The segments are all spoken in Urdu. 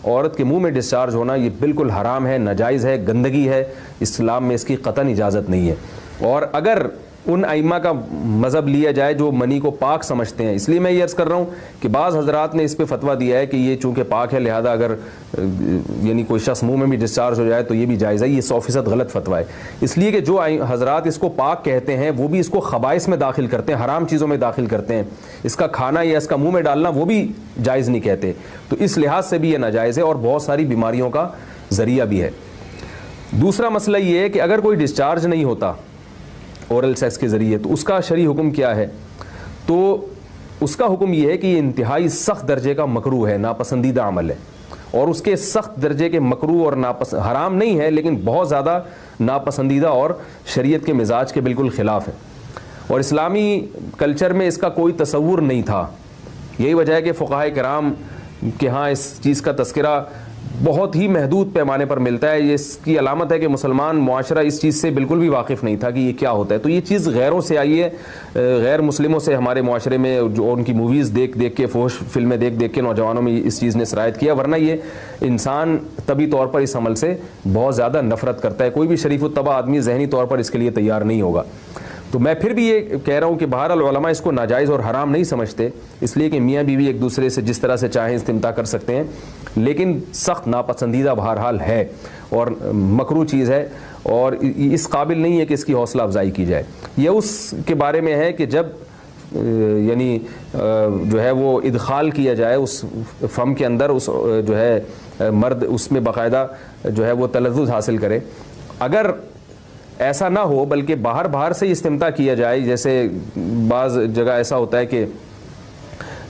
عورت کے منہ میں ڈسچارج ہونا یہ بالکل حرام ہے، ناجائز ہے، گندگی ہے، اسلام میں اس کی قطعاً اجازت نہیں ہے. اور اگر ان ائمہ کا مذہب لیا جائے جو منی کو پاک سمجھتے ہیں، اس لیے میں یہ عرض کر رہا ہوں کہ بعض حضرات نے اس پہ فتویٰ دیا ہے کہ یہ چونکہ پاک ہے لہذا اگر یعنی کوئی شخص منہ میں بھی ڈسچارج ہو جائے تو یہ بھی جائز ہے. یہ 100% غلط فتویٰ ہے، اس لیے کہ جو حضرات اس کو پاک کہتے ہیں وہ بھی اس کو خبائث میں داخل کرتے ہیں، حرام چیزوں میں داخل کرتے ہیں. اس کا کھانا یا اس کا منہ میں ڈالنا وہ بھی جائز نہیں کہتے، تو اس لحاظ سے بھی یہ ناجائز ہے اور بہت ساری بیماریوں کا ذریعہ بھی ہے. دوسرا مسئلہ یہ ہے کہ اگر کوئی ڈسچارج نہیں ہوتا اورل سیکس کے ذریعے تو اس کا شرعی حکم کیا ہے؟ تو اس کا حکم یہ ہے کہ یہ انتہائی سخت درجے کا مکروہ ہے، ناپسندیدہ عمل ہے. اور اس کے سخت درجے کے مکروہ اور حرام نہیں ہے لیکن بہت زیادہ ناپسندیدہ اور شریعت کے مزاج کے بالکل خلاف ہے. اور اسلامی کلچر میں اس کا کوئی تصور نہیں تھا. یہی وجہ ہے کہ فقہائے کرام کے ہاں اس چیز کا تذکرہ بہت ہی محدود پیمانے پر ملتا ہے. یہ اس کی علامت ہے کہ مسلمان معاشرہ اس چیز سے بالکل بھی واقف نہیں تھا کہ یہ کیا ہوتا ہے. تو یہ چیز غیروں سے آئی ہے، غیر مسلموں سے ہمارے معاشرے میں جو ان کی موویز دیکھ دیکھ کے، فحش فلمیں دیکھ دیکھ کے نوجوانوں میں اس چیز نے سرایت کیا. ورنہ یہ انسان طبی طور پر اس عمل سے بہت زیادہ نفرت کرتا ہے. کوئی بھی شریف الطبع آدمی ذہنی طور پر اس کے لیے تیار نہیں ہوگا. تو میں پھر بھی یہ کہہ رہا ہوں کہ بہرحال علماء اس کو ناجائز اور حرام نہیں سمجھتے، اس لیے کہ میاں بیوی ایک دوسرے سے جس طرح سے چاہیں استمتاع کر سکتے ہیں، لیکن سخت ناپسندیدہ بہرحال ہے اور مکروہ چیز ہے اور اس قابل نہیں ہے کہ اس کی حوصلہ افزائی کی جائے. یہ اس کے بارے میں ہے کہ جب یعنی جو ہے وہ ادخال کیا جائے اس فم کے اندر، اس جو ہے مرد اس میں باقاعدہ جو ہے وہ تلذذ حاصل کرے. اگر ایسا نہ ہو بلکہ باہر سے استمتاع کیا جائے، جیسے بعض جگہ ایسا ہوتا ہے کہ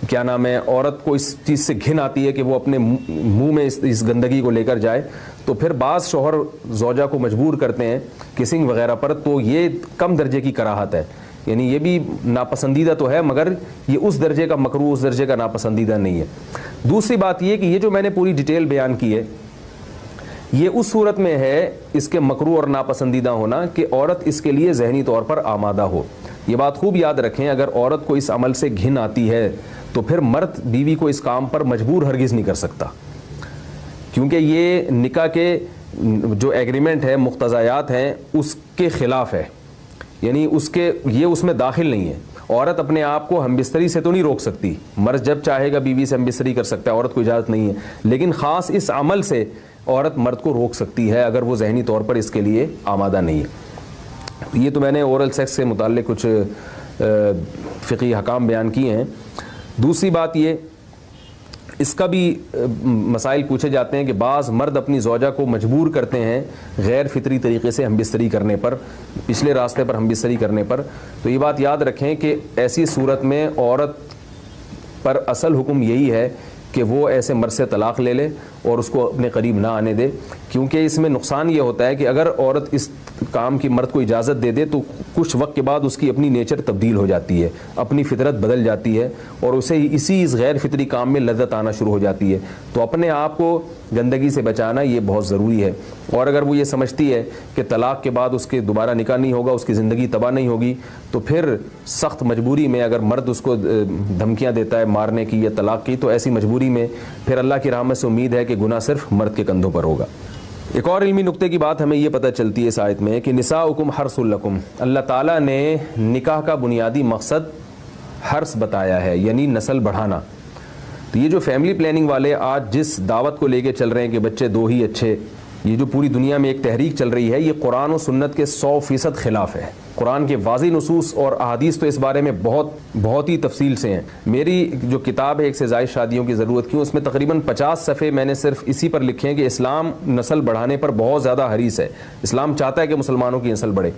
کیا نام ہے عورت کو اس چیز سے گھن آتی ہے کہ وہ اپنے منہ میں اس گندگی کو لے کر جائے، تو پھر بعض شوہر زوجہ کو مجبور کرتے ہیں کسنگ وغیرہ پر، تو یہ کم درجے کی کراہت ہے. یعنی یہ بھی ناپسندیدہ تو ہے مگر یہ اس درجے کا مکروہ، اس درجے کا ناپسندیدہ نہیں ہے. دوسری بات یہ کہ یہ جو میں نے پوری ڈیٹیل بیان کی ہے یہ اس صورت میں ہے اس کے مکروہ اور ناپسندیدہ ہونا کہ عورت اس کے لیے ذہنی طور پر آمادہ ہو. یہ بات خوب یاد رکھیں، اگر عورت کو اس عمل سے گھن آتی ہے تو پھر مرد بیوی کو اس کام پر مجبور ہرگز نہیں کر سکتا، کیونکہ یہ نکاح کے جو ایگریمنٹ ہے، مقتضیات ہیں، اس کے خلاف ہے. یعنی یہ اس میں داخل نہیں ہے. عورت اپنے آپ کو ہم بستری سے تو نہیں روک سکتی، مرد جب چاہے گا بیوی سے ہم بستری کر سکتا ہے، عورت کو اجازت نہیں ہے. لیکن خاص اس عمل سے عورت مرد کو روک سکتی ہے اگر وہ ذہنی طور پر اس کے لیے آمادہ نہیں ہے. یہ تو میں نے اورل سیکس سے متعلق کچھ فقہی احکام بیان کیے ہیں. دوسری بات یہ، اس کا بھی مسائل پوچھے جاتے ہیں کہ بعض مرد اپنی زوجہ کو مجبور کرتے ہیں غیر فطری طریقے سے ہم بستری کرنے پر، پچھلے راستے پر ہم بستری کرنے پر. تو یہ بات یاد رکھیں کہ ایسی صورت میں عورت پر اصل حکم یہی ہے کہ وہ ایسے مرد سے طلاق لے لے اور اس کو اپنے قریب نہ آنے دے. کیونکہ اس میں نقصان یہ ہوتا ہے کہ اگر عورت اس کام کی مرد کو اجازت دے دے تو کچھ وقت کے بعد اس کی اپنی نیچر تبدیل ہو جاتی ہے، اپنی فطرت بدل جاتی ہے اور اسے اس غیر فطری کام میں لذت آنا شروع ہو جاتی ہے. تو اپنے آپ کو گندگی سے بچانا یہ بہت ضروری ہے. اور اگر وہ یہ سمجھتی ہے کہ طلاق کے بعد اس کے دوبارہ نکاح نہیں ہوگا، اس کی زندگی تباہ نہیں ہوگی، تو پھر سخت مجبوری میں اگر مرد اس کو دھمکیاں دیتا ہے مارنے کی یا طلاق کی، تو ایسی مجبوری میں پھر اللہ کی رحمت سے امید ہے کہ گناہ صرف مرد کے کندھوں پر ہوگا. ایک اور علمی نقطے کی بات ہمیں یہ پتہ چلتی ہے اس آیت میں کہ نساؤکم حرث لکم. اللہ تعالیٰ نے نکاح کا بنیادی مقصد حرث بتایا ہے، یعنی نسل بڑھانا. تو یہ جو فیملی پلاننگ والے آج جس دعوت کو لے کے چل رہے ہیں کہ بچے دو ہی اچھے، یہ جو پوری دنیا میں ایک تحریک چل رہی ہے، یہ قرآن و سنت کے 100% خلاف ہے. قرآن کے واضح نصوص اور احادیث تو اس بارے میں بہت ہی تفصیل سے ہیں. میری جو کتاب ہے ایک سے زائد شادیوں کی ضرورت کیوں، اس میں تقریباً 50 صفحے میں نے صرف اسی پر لکھے ہیں کہ اسلام نسل بڑھانے پر بہت زیادہ حریص ہے. اسلام چاہتا ہے کہ مسلمانوں کی نسل بڑھے.